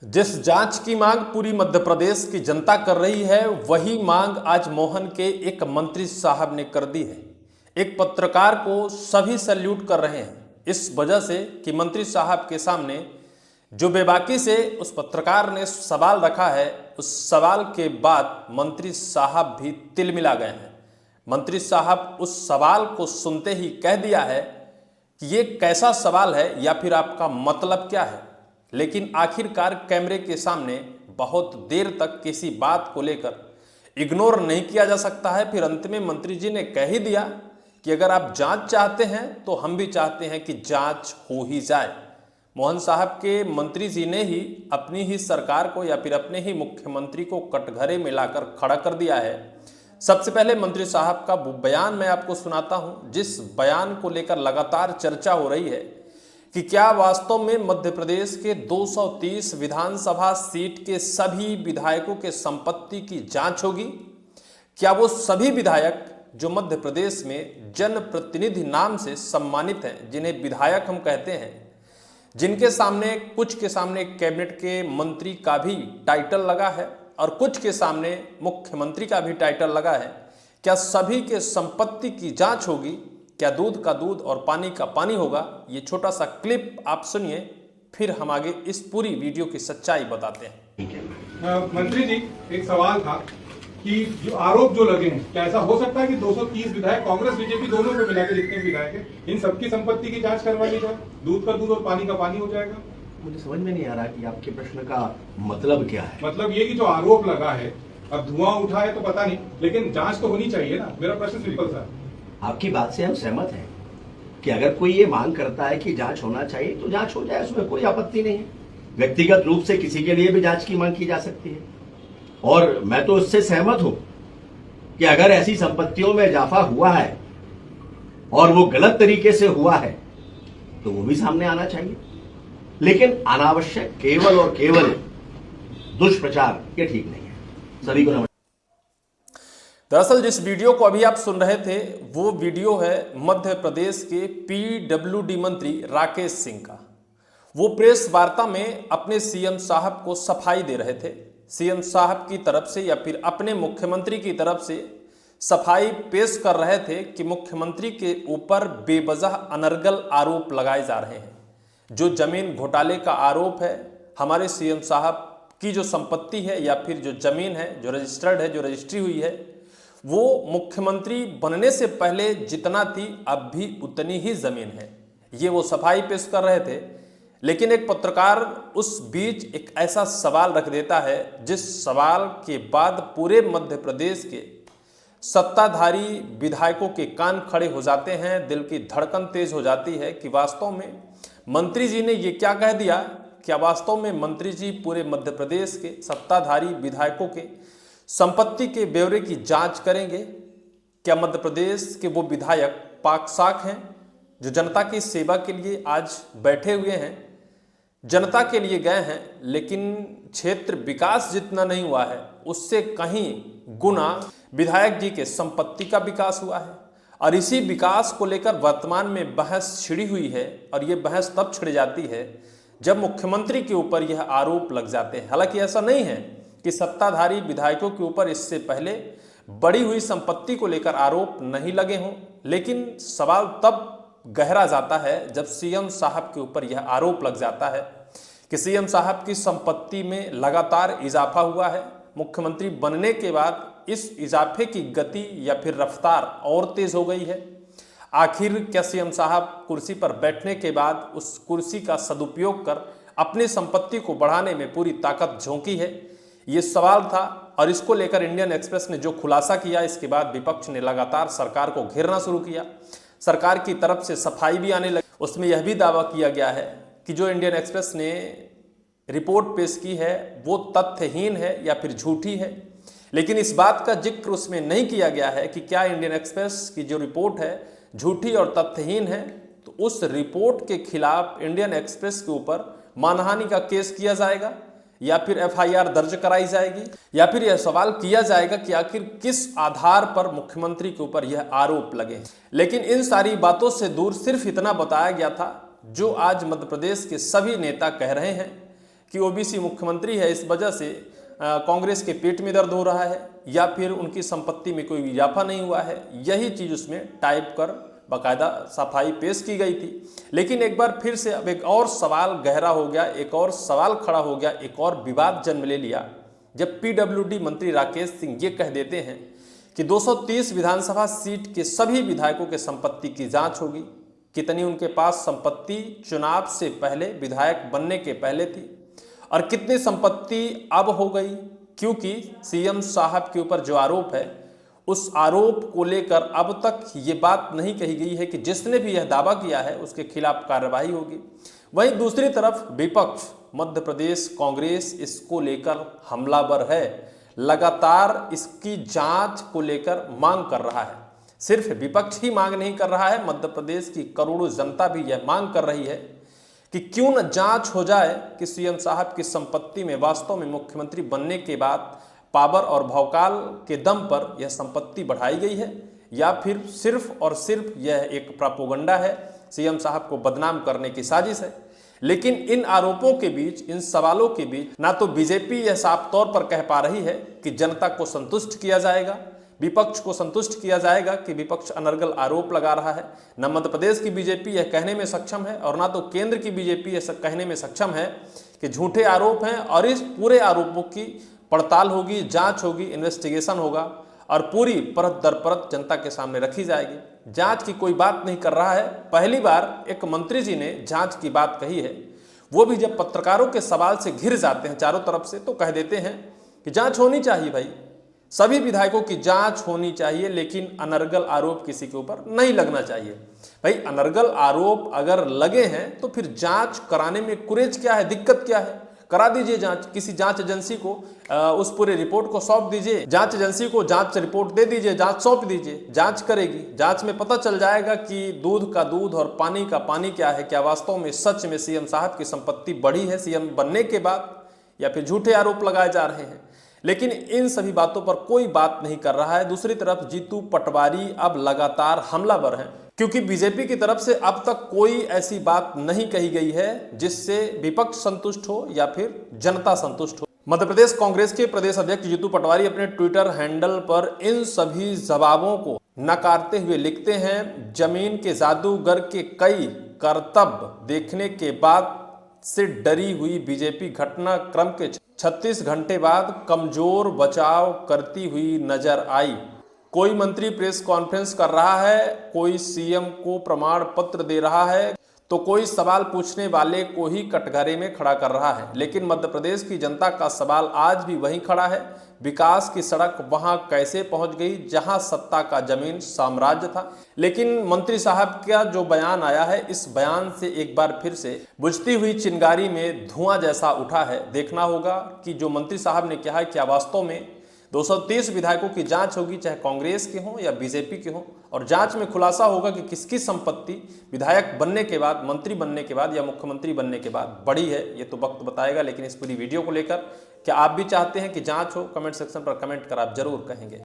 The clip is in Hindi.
जिस जांच की मांग पूरी मध्य प्रदेश की जनता कर रही है, वही मांग आज मोहन के एक मंत्री साहब ने कर दी है। एक पत्रकार को सभी सैल्यूट कर रहे हैं इस वजह से कि मंत्री साहब के सामने जो बेबाकी से उस पत्रकार ने सवाल रखा है, उस सवाल के बाद मंत्री साहब भी तिलमिला गए हैं। मंत्री साहब उस सवाल को सुनते ही कह दिया है कि ये कैसा सवाल है या फिर आपका मतलब क्या है। लेकिन आखिरकार कैमरे के सामने बहुत देर तक किसी बात को लेकर इग्नोर नहीं किया जा सकता है। फिर अंत में मंत्री जी ने कह ही दिया कि अगर आप जांच चाहते हैं तो हम भी चाहते हैं कि जांच हो ही जाए। मोहन साहब के मंत्री जी ने ही अपनी ही सरकार को या फिर अपने ही मुख्यमंत्री को कटघरे में लाकर खड़ा कर दिया है। सबसे पहले मंत्री साहब का वो बयान मैं आपको सुनाता हूं, जिस बयान को लेकर लगातार चर्चा हो रही है कि क्या वास्तव में मध्य प्रदेश के 230 विधानसभा सीट के सभी विधायकों के संपत्ति की जांच होगी। क्या वो सभी विधायक जो मध्य प्रदेश में जनप्रतिनिधि नाम से सम्मानित हैं, जिन्हें विधायक हम कहते हैं, जिनके सामने कुछ के सामने कैबिनेट के मंत्री का भी टाइटल लगा है और कुछ के सामने मुख्यमंत्री का भी टाइटल लगा है, क्या सभी के संपत्ति की जांच होगी? क्या दूध का दूध और पानी का पानी होगा? ये छोटा सा क्लिप आप सुनिए, फिर हम आगे इस पूरी वीडियो की सच्चाई बताते हैं। मंत्री जी, एक सवाल था कि जो आरोप जो लगे हैं, क्या ऐसा हो सकता है कि 230 विधायक कांग्रेस बीजेपी दोनों को मिला के जितने विधायक हैं, इन सबकी संपत्ति की जांच करवा ली जाए? दूध का दूध और पानी का पानी हो जाएगा। मुझे समझ में नहीं आ रहा कि आपके प्रश्न का मतलब क्या है। मतलब ये कि जो आरोप लगा है, अब धुआं उठा है तो पता नहीं, लेकिन जांच तो होनी चाहिए ना। मेरा प्रश्न सिंपल सा। आपकी बात से हम सहमत हैं कि अगर कोई ये मांग करता है कि जांच होना चाहिए तो जांच हो जाए, उसमें कोई आपत्ति नहीं है। व्यक्तिगत रूप से किसी के लिए भी जांच की मांग की जा सकती है और मैं तो उससे सहमत हूं कि अगर ऐसी संपत्तियों में इजाफा हुआ है और वो गलत तरीके से हुआ है तो वो भी सामने आना चाहिए। लेकिन अनावश्यक केवल और केवल दुष्प्रचार ये ठीक नहीं है। सभी को नमस्कार। दरअसल जिस वीडियो को अभी आप सुन रहे थे, वो वीडियो है मध्य प्रदेश के पीडब्ल्यूडी मंत्री राकेश सिंह का। वो प्रेस वार्ता में अपने सीएम साहब को सफाई दे रहे थे। सीएम साहब की तरफ से या फिर अपने मुख्यमंत्री की तरफ से सफाई पेश कर रहे थे कि मुख्यमंत्री के ऊपर बेवजह अनर्गल आरोप लगाए जा रहे हैं। जो जमीन घोटाले का आरोप है, हमारे सीएम साहब की जो संपत्ति है या फिर जो जमीन है, जो रजिस्टर्ड है, जो रजिस्ट्री हुई है, वो मुख्यमंत्री बनने से पहले जितना थी अब भी उतनी ही जमीन है। ये वो सफाई पेश कर रहे थे। लेकिन एक पत्रकार उस बीच एक ऐसा सवाल रख देता है, जिस सवाल के बाद पूरे मध्य प्रदेश के सत्ताधारी विधायकों के कान खड़े हो जाते हैं, दिल की धड़कन तेज हो जाती है कि वास्तव में मंत्री जी ने ये क्या कह दिया। क्या वास्तव में मंत्री जी पूरे मध्य प्रदेश के सत्ताधारी विधायकों के संपत्ति के ब्यौरे की जांच करेंगे? क्या मध्य प्रदेश के वो विधायक पाक साख हैं जो जनता की सेवा के लिए आज बैठे हुए हैं, जनता के लिए गए हैं, लेकिन क्षेत्र विकास जितना नहीं हुआ है उससे कहीं गुना विधायक जी के संपत्ति का विकास हुआ है। और इसी विकास को लेकर वर्तमान में बहस छिड़ी हुई है और ये बहस तब छिड़ जाती है जब मुख्यमंत्री के ऊपर यह आरोप लग जाते हैं। हालांकि ऐसा नहीं है कि सत्ताधारी विधायकों के ऊपर इससे पहले बढ़ी हुई संपत्ति को लेकर आरोप नहीं लगे हों, लेकिन सवाल तब गहरा जाता है जब सीएम साहब के ऊपर यह आरोप लग जाता है कि सीएम साहब की संपत्ति में लगातार इजाफा हुआ है। मुख्यमंत्री बनने के बाद इस इजाफे की गति या फिर रफ्तार और तेज हो गई है। आखिर क्या सीएम साहब कुर्सी पर बैठने के बाद उस कुर्सी का सदुपयोग कर अपनी संपत्ति को बढ़ाने में पूरी ताकत झोंकी है? ये सवाल था और इसको लेकर इंडियन एक्सप्रेस ने जो खुलासा किया, इसके बाद विपक्ष ने लगातार सरकार को घेरना शुरू किया। सरकार की तरफ से सफाई भी आने लगी। उसमें यह भी दावा किया गया है कि जो इंडियन एक्सप्रेस ने रिपोर्ट पेश की है वो तथ्यहीन है या फिर झूठी है। लेकिन इस बात का जिक्र उसमें नहीं किया गया है कि क्या इंडियन एक्सप्रेस की जो रिपोर्ट है झूठी और तथ्यहीन है, तो उस रिपोर्ट के खिलाफ इंडियन एक्सप्रेस के ऊपर मानहानि का केस किया जाएगा या फिर एफआईआर दर्ज कराई जाएगी, या फिर यह सवाल किया जाएगा कि आखिर किस आधार पर मुख्यमंत्री के ऊपर यह आरोप लगे। लेकिन इन सारी बातों से दूर सिर्फ इतना बताया गया था जो आज मध्य प्रदेश के सभी नेता कह रहे हैं कि ओबीसी मुख्यमंत्री है, इस वजह से कांग्रेस के पेट में दर्द हो रहा है, या फिर उनकी संपत्ति में कोई इजाफा नहीं हुआ है, यही चीज़ उसमें टाइप कर बाकायदा सफाई पेश की गई थी। लेकिन एक बार फिर से अब एक और सवाल गहरा हो गया, एक और सवाल खड़ा हो गया, एक और विवाद जन्म ले लिया, जब पीडब्ल्यूडी मंत्री राकेश सिंह ये कह देते हैं कि 230 विधानसभा सीट के सभी विधायकों के संपत्ति की जांच होगी। कितनी उनके पास संपत्ति चुनाव से पहले, विधायक बनने के पहले थी, और कितनी संपत्ति अब हो गई, क्योंकि सीएम साहब के ऊपर जो आरोप है उस आरोप को लेकर अब तक ये बात नहीं कही गई है कि जिसने भी यह दावा किया है उसके खिलाफ कार्रवाई होगी। वहीं दूसरी तरफ विपक्ष मध्य प्रदेश कांग्रेस इसको लेकर हमलावर है, लगातार इसकी जांच को लेकर मांग कर रहा है। सिर्फ विपक्ष ही मांग नहीं कर रहा है, मध्य प्रदेश की करोड़ों जनता भी यह मांग कर रही है कि क्यों न जांच हो जाए कि सीएम साहब की संपत्ति में वास्तव में मुख्यमंत्री बनने के बाद पावर और भौकाल के दम पर यह संपत्ति बढ़ाई गई है, या फिर सिर्फ और सिर्फ यह एक प्रोपेगेंडा है, सीएम साहब को बदनाम करने की साजिश है। लेकिन इन आरोपों के बीच, इन सवालों के बीच ना तो बीजेपी यह साफ तौर पर कह पा रही है कि जनता को संतुष्ट किया जाएगा, विपक्ष को संतुष्ट किया जाएगा कि विपक्ष अनर्गल आरोप लगा रहा है, न मध्य प्रदेश की बीजेपी यह कहने में सक्षम है, और ना तो केंद्र की बीजेपी यह कहने में सक्षम है कि झूठे आरोप हैं, और इस पूरे आरोपों की पड़ताल होगी, जांच होगी, इन्वेस्टिगेशन होगा, और पूरी परत दर परत जनता के सामने रखी जाएगी। जांच की कोई बात नहीं कर रहा है। पहली बार एक मंत्री जी ने जांच की बात कही है, वो भी जब पत्रकारों के सवाल से घिर जाते हैं चारों तरफ से, तो कह देते हैं कि जांच होनी चाहिए भाई, सभी विधायकों की जांच होनी चाहिए, लेकिन अनर्गल आरोप किसी के ऊपर नहीं लगना चाहिए। भाई अनर्गल आरोप अगर लगे हैं तो फिर जांच कराने में कुरेज क्या है, दिक्कत क्या है? करा दीजिए जांच, किसी जांच एजेंसी को उस पूरे रिपोर्ट को सौंप दीजिए, जांच एजेंसी को जांच रिपोर्ट दे दीजिए, जांच सौंप दीजिए, जांच करेगी। जांच में पता चल जाएगा कि दूध का दूध और पानी का पानी क्या है, क्या वास्तव में सच में सीएम साहब की संपत्ति बढ़ी है सीएम बनने के बाद, या फिर झूठे आरोप लगाए जा रहे हैं। लेकिन इन सभी बातों पर कोई बात नहीं कर रहा है। दूसरी तरफ जीतू पटवारी अब लगातार हमलावर हैं, क्योंकि बीजेपी की तरफ से अब तक कोई ऐसी बात नहीं कही गई है जिससे विपक्ष संतुष्ट हो या फिर जनता संतुष्ट हो। मध्य प्रदेश कांग्रेस के प्रदेश अध्यक्ष जीतू पटवारी अपने ट्विटर हैंडल पर इन सभी जवाबों को नकारते हुए लिखते हैं, जमीन के जादूगर के कई करतब देखने के बाद से डरी हुई बीजेपी घटनाक्रम के 36 घंटे बाद कमजोर बचाव करती हुई नजर आई। कोई मंत्री प्रेस कॉन्फ्रेंस कर रहा है, कोई सीएम को प्रमाण पत्र दे रहा है, तो कोई सवाल पूछने वाले को ही कटघरे में खड़ा कर रहा है। लेकिन मध्य प्रदेश की जनता का सवाल आज भी वहीं खड़ा है, विकास की सड़क वहां कैसे पहुंच गई जहां सत्ता का जमीन साम्राज्य था। लेकिन मंत्री साहब का जो बयान आया है, इस बयान से एक बार फिर से बुझती हुई चिंगारी में धुआं जैसा उठा है। देखना होगा कि जो मंत्री साहब ने कहा है क्या वास्तव में 230 विधायकों की जांच होगी, चाहे कांग्रेस के हों या बीजेपी के हों, और जांच में खुलासा होगा कि किसकी संपत्ति विधायक बनने के बाद, मंत्री बनने के बाद या मुख्यमंत्री बनने के बाद बढ़ी है। ये तो वक्त बताएगा। लेकिन इस पूरी वीडियो को लेकर क्या आप भी चाहते हैं कि जांच हो? कमेंट सेक्शन पर कमेंट कर आप जरूर कहेंगे।